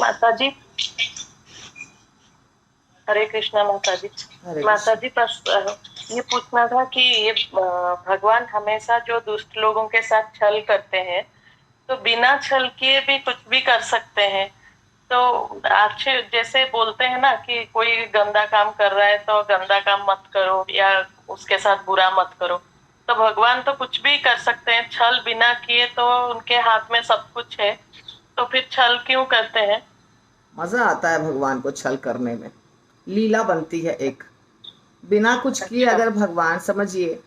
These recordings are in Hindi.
माता जी, हरे कृष्णा माता जी। हरे माता कृष्ण। जी, बस ये पूछना था कि ये भगवान हमेशा जो दुष्ट लोगों के साथ छल करते हैं, तो बिना छल किए भी कुछ भी कर सकते हैं। तो अच्छे जैसे बोलते हैं ना कि कोई गंदा काम कर रहा है तो गंदा काम मत करो या उसके साथ बुरा मत करो। तो भगवान तो कुछ भी कर सकते हैं छल बिना किए, तो उनके हाथ में सब कुछ है। तो फिर छल क्यों करते हैं? मजा आता है भगवान को छल करने में, लीला बनती है एक। बिना कुछ किए अच्छा। अगर भगवान, समझिए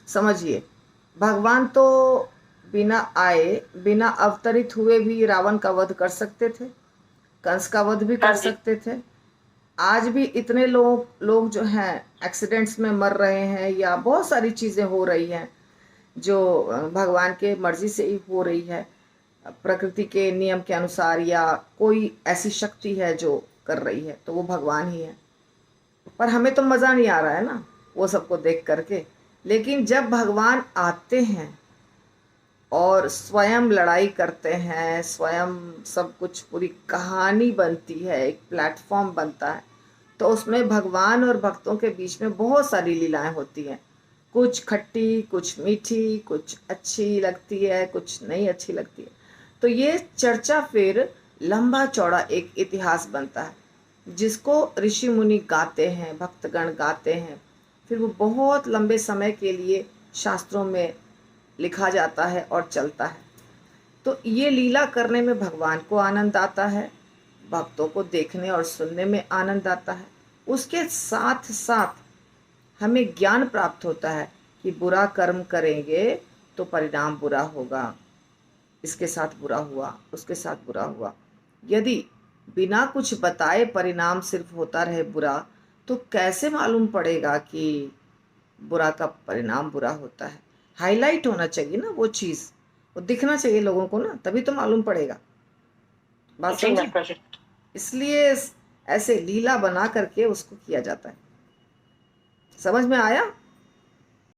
समझिए, भगवान तो बिना आए, बिना अवतरित हुए भी रावण का वध कर सकते थे, कंस का वध भी हाँ कर जी। सकते थे। आज भी इतने लोग जो हैं एक्सीडेंट्स में मर रहे हैं, या बहुत सारी चीज़ें हो रही हैं जो भगवान के मर्जी से ही हो रही है, प्रकृति के नियम के अनुसार, या कोई ऐसी शक्ति है जो कर रही है, तो वो भगवान ही है। पर हमें तो मज़ा नहीं आ रहा है ना वो सबको देख करके। लेकिन जब भगवान आते हैं और स्वयं लड़ाई करते हैं, स्वयं सब कुछ, पूरी कहानी बनती है, एक प्लेटफॉर्म बनता है, तो उसमें भगवान और भक्तों के बीच में बहुत सारी लीलाएं होती हैं। कुछ खट्टी, कुछ मीठी, कुछ अच्छी लगती है, कुछ नहीं अच्छी लगती है। तो ये चर्चा फिर लंबा चौड़ा एक इतिहास बनता है, जिसको ऋषि मुनि गाते हैं, भक्तगण गाते हैं। फिर वो बहुत लंबे समय के लिए शास्त्रों में लिखा जाता है और चलता है। तो ये लीला करने में भगवान को आनंद आता है, भक्तों को देखने और सुनने में आनंद आता है। उसके साथ साथ हमें ज्ञान प्राप्त होता है कि बुरा कर्म करेंगे तो परिणाम बुरा होगा, इसके साथ बुरा हुआ, उसके साथ बुरा हुआ। यदि बिना कुछ बताए परिणाम सिर्फ होता रहे बुरा, तो कैसे मालूम पड़ेगा कि बुरा का परिणाम बुरा होता है? हाईलाइट होना चाहिए ना वो चीज़, वो दिखना चाहिए लोगों को ना, तभी तो मालूम पड़ेगा। बात जी समझे? माता जी। इसलिए ऐसे लीला बना करके उसको किया जाता है। समझ में आया?